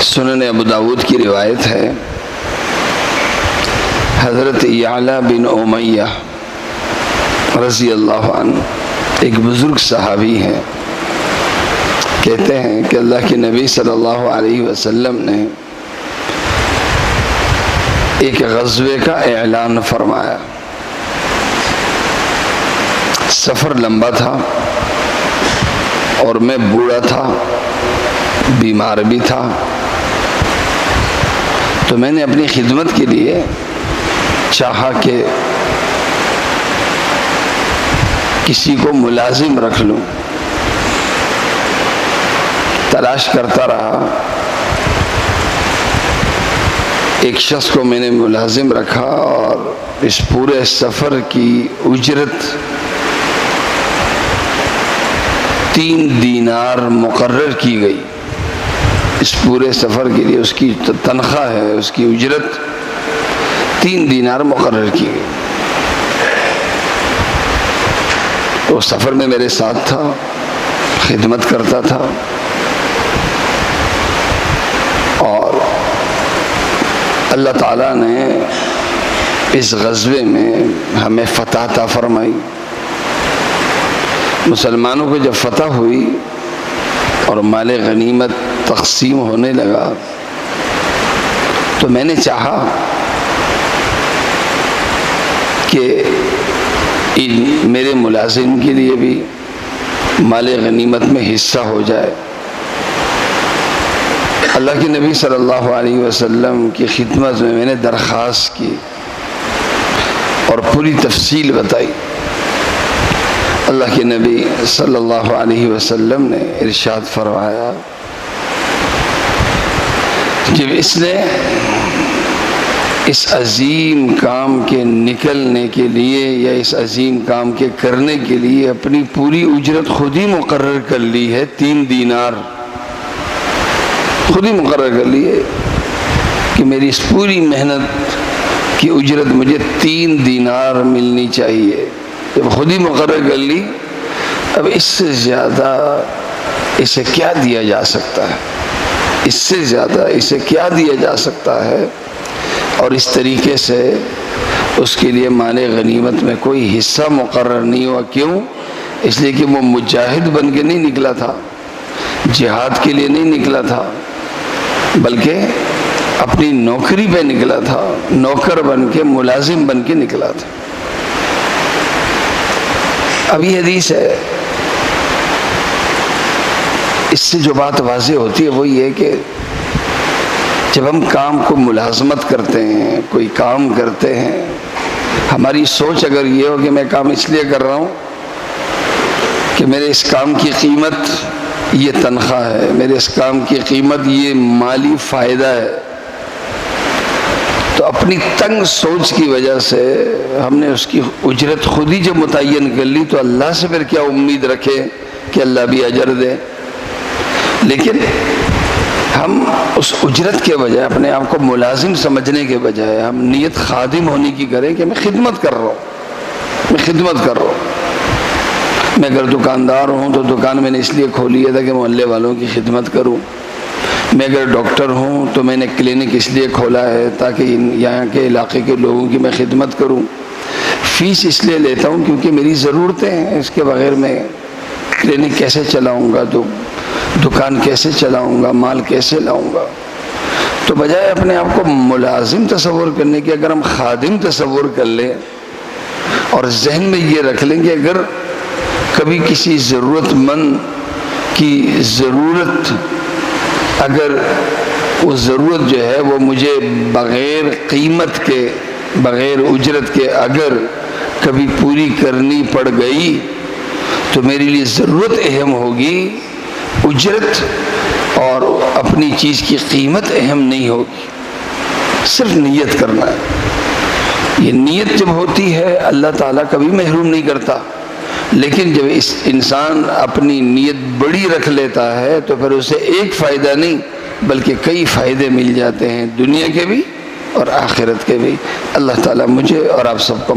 سنن ابو داود کی روایت ہے، حضرت یعلا بن امیہ رضی اللہ عنہ ایک بزرگ صحابی ہیں، کہتے ہیں کہ اللہ کے نبی صلی اللہ علیہ وسلم نے ایک غزوے کا اعلان فرمایا۔ سفر لمبا تھا اور میں بوڑھا تھا، بیمار بھی تھا، تو میں نے اپنی خدمت کے لیے چاہا کہ کسی کو ملازم رکھ لوں۔ تلاش کرتا رہا، ایک شخص کو میں نے ملازم رکھا اور اس پورے سفر کی اجرت 3 دینار مقرر کی گئی۔ اس پورے سفر کے لیے اس کی تنخواہ ہے، اس کی اجرت 3 دینار مقرر کی گئی۔ وہ سفر میں میرے ساتھ تھا، خدمت کرتا تھا، اور اللہ تعالیٰ نے اس غزوے میں ہمیں فتح عطا فرمائی۔ مسلمانوں کو جب فتح ہوئی اور مال غنیمت تقسیم ہونے لگا تو میں نے چاہا کہ میرے ملازم کے لیے بھی مال غنیمت میں حصہ ہو جائے۔ اللہ کے نبی صلی اللہ علیہ وسلم کی خدمت میں نے درخواست کی اور پوری تفصیل بتائی۔ اللہ کے نبی صلی اللہ علیہ وسلم نے ارشاد فرمایا، جب اس نے اس عظیم کام کے نکلنے کے لیے یا اس عظیم کام کے کرنے کے لیے اپنی پوری اجرت خود ہی مقرر کر لی ہے، 3 دینار خود ہی مقرر کر لی ہے کہ میری اس پوری محنت کی اجرت مجھے 3 دینار ملنی چاہیے، جب خود ہی مقرر کر لی، اب اس سے زیادہ اسے کیا دیا جا سکتا ہے؟ اس سے زیادہ اسے کیا دیا جا سکتا ہے؟ اور اس طریقے سے اس کے لیے مال غنیمت میں کوئی حصہ مقرر نہیں ہوا۔ کیوں؟ اس لیے کہ وہ مجاہد بن کے نہیں نکلا تھا، جہاد کے لیے نہیں نکلا تھا، بلکہ اپنی نوکری پہ نکلا تھا، نوکر بن کے، ملازم بن کے نکلا تھا۔ اب یہ حدیث ہے، اس سے جو بات واضح ہوتی ہے وہ یہ کہ جب ہم کام کو ملازمت کرتے ہیں، کوئی کام کرتے ہیں، ہماری سوچ اگر یہ ہو کہ میں کام اس لیے کر رہا ہوں کہ میرے اس کام کی قیمت یہ تنخواہ ہے، میرے اس کام کی قیمت یہ مالی فائدہ ہے، تو اپنی تنگ سوچ کی وجہ سے ہم نے اس کی اجرت خود ہی جب متعین کر لی تو اللہ سے پھر کیا امید رکھے کہ اللہ بھی اجر دے؟ لیکن ہم اس اجرت کے بجائے، اپنے آپ کو ملازم سمجھنے کے بجائے، ہم نیت خادم ہونے کی کریں کہ میں خدمت کر رہا ہوں، میں خدمت کر رہا ہوں۔ میں اگر دکاندار ہوں تو دکان میں نے اس لیے کھولی ہے تھا کہ محلے والوں کی خدمت کروں۔ میں اگر ڈاکٹر ہوں تو میں نے کلینک اس لیے کھولا ہے تاکہ یہاں کے علاقے کے لوگوں کی میں خدمت کروں۔ فیس اس لیے لیتا ہوں کیونکہ میری ضرورتیں ہیں، اس کے بغیر میں کلینک کیسے چلاؤں گا، تو دکان کیسے چلاؤں گا، مال کیسے لاؤں گا؟ تو بجائے اپنے آپ کو ملازم تصور کرنے کے اگر ہم خادم تصور کر لیں اور ذہن میں یہ رکھ لیں کہ اگر کبھی کسی ضرورت مند کی ضرورت، اگر وہ ضرورت جو ہے وہ مجھے بغیر قیمت کے، بغیر اجرت کے اگر کبھی پوری کرنی پڑ گئی تو میرے لیے ضرورت اہم ہوگی، اجرت اور اپنی چیز کی قیمت اہم نہیں ہوگی۔ صرف نیت کرنا ہے۔ یہ نیت جب ہوتی ہے اللہ تعالیٰ کبھی محروم نہیں کرتا، لیکن جب اس انسان اپنی نیت بڑی رکھ لیتا ہے تو پھر اسے ایک فائدہ نہیں بلکہ کئی فائدے مل جاتے ہیں، دنیا کے بھی اور آخرت کے بھی۔ اللہ تعالیٰ مجھے اور آپ سب کو